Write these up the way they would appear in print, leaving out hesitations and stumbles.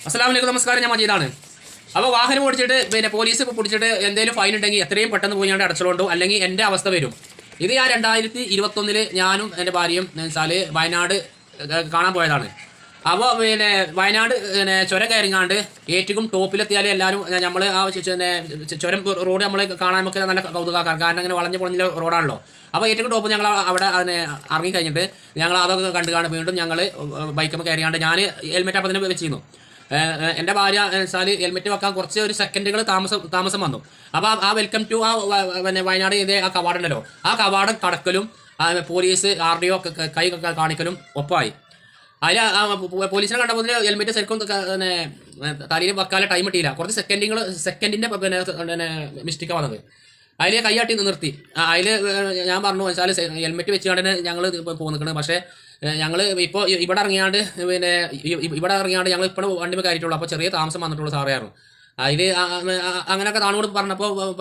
അസ്സലാമലൈക്കും, നമസ്കാരം. ഞാൻ മജീദാണ്. അപ്പോൾ വാഹനം ഓടിച്ചിട്ട് പിന്നെ പോലീസ് പിടിച്ചിട്ട് എന്തെങ്കിലും ഫൈൻ ഉണ്ടെങ്കിൽ എത്രയും പെട്ടെന്ന് പോയി ഞാൻ അടച്ചുകൊണ്ടു, അല്ലെങ്കിൽ എൻ്റെ അവസ്ഥ വരും. ഇത് ഞാൻ 2021 ഞാനും എൻ്റെ ഭാര്യയും വെച്ചാൽ വയനാട് കാണാൻ പോയതാണ്. അപ്പോൾ പിന്നെ വയനാട് പിന്നെ ചുരം കയറിങ്ങാണ്ട് ഏറ്റവും ടോപ്പിലെത്തിയാൽ എല്ലാവരും നമ്മൾ ആ ചുരം റോഡ് നമ്മൾ കാണാൻ നമുക്ക് നല്ല കൗതുകമാക്കാം. കാരണം അങ്ങനെ വളഞ്ഞു പൊളഞ്ഞ റോഡാണല്ലോ. അപ്പോൾ ഏറ്റവും ടോപ്പ് ഞങ്ങൾ അവിടെ ഇറങ്ങി കഴിഞ്ഞിട്ട് ഞങ്ങൾ അതൊക്കെ കണ്ടുകാണ്ട് വീണ്ടും ഞങ്ങൾ ബൈക്കുമ്പോൾ കയറിയാണ്ട് ഞാൻ ഹെൽമെറ്റ് അപ്പം തന്നെ വെച്ചിരുന്നു. എൻ്റെ ഭാര്യ വെച്ചാൽ ഹെൽമെറ്റ് വെക്കാൻ കുറച്ച് ഒരു സെക്കൻഡുകൾ താമസം വന്നു. അപ്പോൾ ആ വെൽക്കം ടു ആ പിന്നെ വയനാട് ചെയ്ത ആ കവാടമുണ്ടല്ലോ, ആ കവാടം കടക്കലും പോലീസ് RDO കൈ കാണിക്കലും ഒപ്പമായി. അതിൽ പോലീസിനെ കണ്ടപ്പോൾ ഹെൽമെറ്റ് ശരിക്കും പിന്നെ തലയിൽ വെക്കാനുള്ള ടൈം കിട്ടിയില്ല. കുറച്ച് സെക്കൻഡിൻ്റെ പിന്നെ മിസ്റ്റേക്കാണ് വന്നത്. അതിൽ കൈയാട്ടി നിർത്തി. അതിൽ ഞാൻ പറഞ്ഞു വെച്ചാൽ ഹെൽമെറ്റ് വെച്ചുകൊണ്ട് തന്നെ ഞങ്ങൾ പോന്നിക്കണം. പക്ഷേ ഞങ്ങൾ ഇപ്പോൾ ഇവിടെ ഇറങ്ങിയാണ്ട് പിന്നെ ഞങ്ങൾ ഇപ്പോൾ വണ്ടി കയറിയിട്ടുള്ളൂ. അപ്പോൾ ചെറിയ താമസം വന്നിട്ടുള്ളൂ സാറേയായിരുന്നു. അതിൽ അങ്ങനെയൊക്കെ താണോട്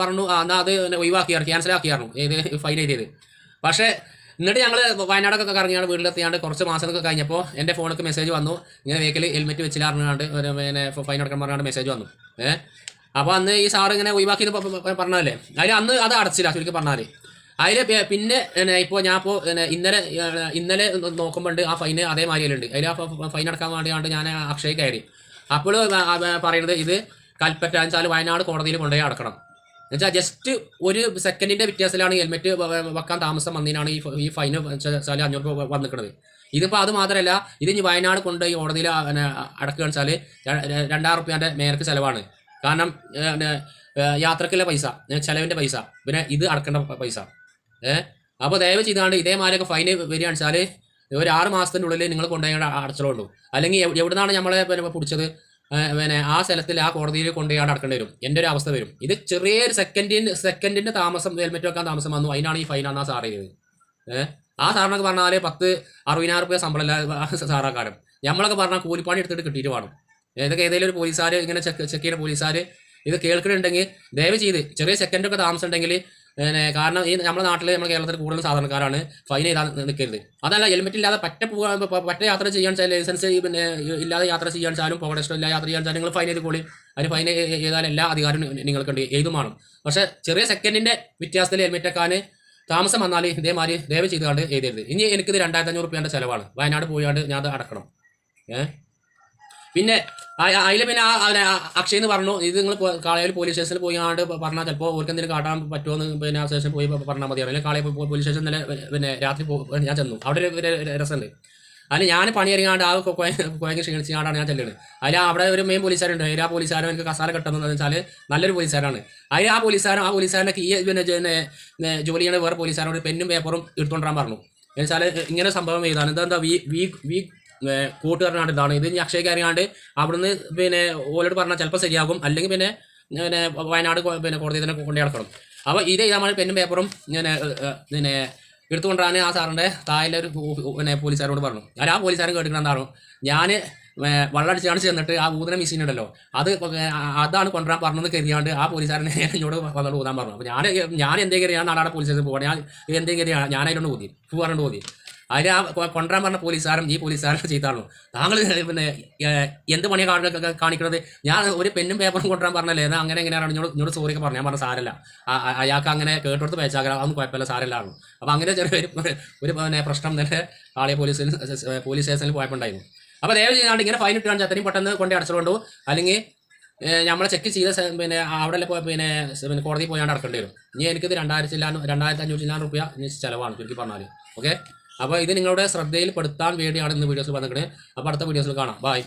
പറഞ്ഞു എന്നാൽ അത് ഒഴിവാക്കിയായിരുന്നു, ക്യാൻസലാക്കിയായിരുന്നു ഏത് ഫൈൻ എഴുതിയത്. പക്ഷേ എന്നിട്ട് ഞങ്ങൾ വയനാടൊക്കെ ഇറങ്ങിയാണ് വീട്ടിലെത്തിയാണ്ട് കുറച്ച് മാസമൊക്കെ കഴിഞ്ഞപ്പോൾ എൻ്റെ ഫോണിലേക്ക് മെസ്സേജ് വന്നു, ഇങ്ങനെ വെഹിക്കിൽ ഹെൽമെറ്റ് വെച്ചില്ല അറിഞ്ഞാണ്ട് പിന്നെ ഫൈൻ അടക്കാൻ പറഞ്ഞാണ്ട് മെസ്സേജ് വന്നു. അപ്പോൾ അന്ന് ഈ സാറ് ഇങ്ങനെ ഒഴിവാക്കിയെന്ന് പറഞ്ഞതല്ലേ, അതിൽ അന്ന് അത് അടച്ചില്ല ചുരുക്കി പറഞ്ഞാൽ. അതിൽ പിന്നെ ഇപ്പോൾ ഞാനിപ്പോൾ ഇന്നലെ നോക്കുമ്പോണ്ട് ആ ഫൈന് അതേമാതിരിയിലുണ്ട്. അതിൽ ആ ഫൈൻ അടക്കാൻ വേണ്ടിയാണ്ട് ഞാൻ അക്ഷയ കയറി. അപ്പോൾ പറയുന്നത് ഇത് കൽപ്പറ്റ വെച്ചാൽ വയനാട് കോടതിയിൽ കൊണ്ടുപോയി അടക്കണം. എന്നുവെച്ചാൽ ജസ്റ്റ് ഒരു സെക്കൻഡിൻ്റെ വ്യത്യാസത്തിലാണ് ഹെൽമെറ്റ് വെക്കാൻ താമസം വന്നതിനാണ് ഈ ഫൈന് വെച്ചാൽ 500 രൂപ വന്നിക്കുന്നത്. ഇതിപ്പോൾ അത് മാത്രമല്ല, ഇത് ഇനി വയനാട് കൊണ്ടുപോയി കോടതിയിൽ അടക്കുക വെച്ചാൽ 2000 റുപ്യേൻ്റെ മേർക്ക് ചിലവാണ്. കാരണം യാത്രക്കുള്ള പൈസ, ചിലവിൻ്റെ പൈസ, പിന്നെ ഇത് അടക്കേണ്ട പൈസ. അപ്പോൾ ദയവ് ചെയ്താണ്ട് ഇതേമാതിരിയൊക്കെ ഫൈന് വരികയാണെന്ന് വെച്ചാൽ ഒരു 6 മാസത്തിൻ്റെ ഉള്ളിൽ നിങ്ങൾ കൊണ്ടുപോയി അടച്ചോളൂ. അല്ലെങ്കിൽ എവിടുന്നാണ് നമ്മളെ പിന്നെ പിടിച്ചത് പിന്നെ ആ സ്ഥലത്തിൽ ആ കോടതിയിൽ കൊണ്ടുപോയി അടക്കേണ്ടി വരും. എൻ്റെ ഒരു അവസ്ഥ വരും. ഇത് ചെറിയൊരു സെക്കൻഡിൻ്റെ താമസം ഹെൽമെറ്റ് വെക്കാൻ താമസം വന്നു, അതിനാണ് ഈ ഫൈനാണ് സാർ ചെയ്തത്. ആ സാറിനൊക്കെ പറഞ്ഞാൽ 60,000 രൂപ ശമ്പളമല്ല സാറാക്കാരം. നമ്മളൊക്കെ പറഞ്ഞാൽ കൂലിപ്പണി എടുത്തിട്ട് കിട്ടിയിട്ട് വേണം. ഇതൊക്കെ ഏതെങ്കിലും ഒരു പോലീസുകാർ ഇങ്ങനെ ചെക്ക് ചെയ്യുന്ന പോലീസുകാർ ഇത് കേൾക്കുന്നുണ്ടെങ്കിൽ ദയവ് ചെയ്ത് ചെറിയ സെക്കൻഡൊക്കെ താമസം ഉണ്ടെങ്കിൽ കാരണം ഈ നമ്മുടെ നാട്ടിൽ നമ്മുടെ കേരളത്തിൽ കൂടുതൽ സാധാരണക്കാരാണ് ഫൈൻ ചെയ്താൽ നിൽക്കരുത്. അതല്ല ഹെൽമെറ്റ് ഇല്ലാതെ പറ്റ യാത്ര ചെയ്യാൻ ലൈസൻസ് പിന്നെ ഇല്ലാതെ യാത്ര ചെയ്യാൻ ചാലും പോകടം ഇല്ല യാത്ര ചെയ്യാൻ ചാലും നിങ്ങൾ ഫൈൻ ചെയ്തുകൂടി. അതിന് ഫൈൻ ചെയ്താൽ എല്ലാ അധികാരവും നിങ്ങൾക്കുണ്ട്, ഏതും വേണം. പക്ഷേ ചെറിയ സെക്കൻഡിൻ്റെ വ്യത്യാസത്തിൽ ഹെൽമെറ്റ് വെക്കാൻ താമസം വന്നാൽ ഇതേമാതിരി ദയവ് ചെയ്തുകൊണ്ട് എഴുതരുത്. ഇനി എനിക്കിത് 2500 രൂപേൻ്റെ ചിലവാണ്. വയനാട് പോയാണ്ട് ഞാൻ അത് അടക്കണം. പിന്നെ അതിൽ പിന്നെ അക്ഷയ് എന്ന് പറഞ്ഞു, ഇത് നിങ്ങൾ കാളയിൽ പോലീസ് സ്റ്റേഷനിൽ പോയാണ്ട് പറഞ്ഞാൽ ചിലപ്പോൾ അവർക്ക് എന്തെങ്കിലും കാട്ടാൻ പറ്റുമെന്ന് പിന്നെ ആ സ്റ്റേഷനിൽ പോയി പറഞ്ഞാൽ മതിയാണ്. അല്ലെങ്കിൽ കാളയിൽ പോലീസ് സ്റ്റേഷൻ ഇന്നലെ പിന്നെ രാത്രി ഞാൻ ചെന്നു. അവിടെ ഒരു രസമുണ്ട്. അതിൽ ഞാൻ പണിയറിയാണ്ട് ആ കുഴങ്ങി ക്ഷീണിച്ചാണ്ടാണ് ഞാൻ ചെല്ലുന്നത്. അതിൽ അവിടെ ഒരു മെയിൻ പോലീസുകാരുണ്ട്. അതിൽ ആ പോലീസുകാരൻ എനിക്ക് കസാര കിട്ടുന്നതെന്ന് വെച്ചാൽ നല്ലൊരു പോലീസുകാരാണ്. അതിൽ ആ പോലീസുകാരൻ്റെ ഈ പിന്നെ ജോലി ചെയ്യുന്ന വേറെ പോലീസുകാരോട് പെന്നും പേപ്പറും എടുത്തുകൊണ്ടിരാൻ പറഞ്ഞു. എന്നുവെച്ചാൽ ഇങ്ങനെ സംഭവം ചെയ്താണ്. എന്താ വീക്ക് കൂട്ടുകാരനാണ് ഇതാണ്. ഇത് ഇനി അക്ഷയ കയറിയാണ്ട് അവിടുന്ന് പിന്നെ ഓലോട് പറഞ്ഞാൽ ചിലപ്പോൾ ശരിയാകും, അല്ലെങ്കിൽ പിന്നെ വയനാട് പിന്നെ കോടതി തന്നെ കൊണ്ടു നടക്കണം. അപ്പോൾ ഇത് നമ്മൾ പെന്നും പേപ്പറും പിന്നെ എടുത്തുകൊണ്ടാണ് ആ സാറിൻ്റെ താഴെ ഒരു പിന്നെ പോലീസുകാരോട് പറഞ്ഞു. അല്ല ആ പോലീസുകാരൻ കേട്ടിട്ടുണ്ടായിരുന്നു, ഞാൻ വെള്ളമടിച്ചാണ് ചെന്നിട്ട് ആ ഊതന മെഷീൻ ഉണ്ടല്ലോ അതാണ് കൊണ്ടുവരാൻ പറഞ്ഞത് കരുതിയാണ്ട് ആ പോലീസുകാരനെ എന്നോട് വന്നോട് ഊതാൻ പറഞ്ഞു. അപ്പോൾ ഞാൻ എന്തെങ്കിലും ഞാൻ നാടാടെ പോലീസ് സ്റ്റേഷനിൽ പോകണം. ഞാൻ എന്തെങ്കിലും ഞാനായിട്ടുണ്ട് ഊതി പറഞ്ഞിട്ട് ഊതി. അതിൽ ആ കൊണ്ടുവരാൻ പറഞ്ഞ പോലീസുകാരൻ ഈ പോലീസുകാരൻ ചെയ്താണോ താങ്കൾ പിന്നെ എന്ത് പണിയാണ് കാണിക്കുന്നത്? ഞാൻ ഒരു പെന്നും പേപ്പറും കൊണ്ടുവരാൻ പറഞ്ഞല്ലേ, എന്നാൽ അങ്ങനെ എങ്ങനെയാണ് എന്നോട് സോറിയൊക്കെ പറഞ്ഞു. ഞാൻ പറഞ്ഞ സാരല്ല, അയാൾക്ക് അങ്ങനെ കേട്ടെടുത്ത് പേച്ചാക്കാം, അതൊന്നും കുഴപ്പമില്ല, സാരല്ലാണ്. അപ്പോൾ അങ്ങനെ ചെറിയൊരു പിന്നെ പ്രശ്നം തന്നെ ആളെ പോലീസ് സ്റ്റേഷനിൽ പോയപ്പോണ്ടായിരുന്നു. അപ്പോൾ ദയവ് ചെയ്യാണ്ട് ഇങ്ങനെ ഫൈൻ ഇട്ട് കാണിച്ചാൽ അത്രയും പെട്ടെന്ന് കൊണ്ടേ അടച്ചുകൊണ്ടു, അല്ലെങ്കിൽ നമ്മളെ ചെക്ക് ചെയ്ത പിന്നെ അവിടെ പിന്നെ കോടതി പോയാണ്ട് അടക്കേണ്ടി വരും. ഇനി എനിക്കിത് 2,500 രൂപ ചിലവാണ് ചുരുക്കി പറഞ്ഞാൽ. ഓക്കെ, അപ്പോൾ ഇത് നിങ്ങളുടെ ശ്രദ്ധയിൽ പെടുത്താൻ വേണ്ടിയാണ് ഇന്ന് വീഡിയോസിൽ വന്നിട്ട്. അപ്പോൾ അടുത്ത വീഡിയോസിൽ കാണാം. ബൈ.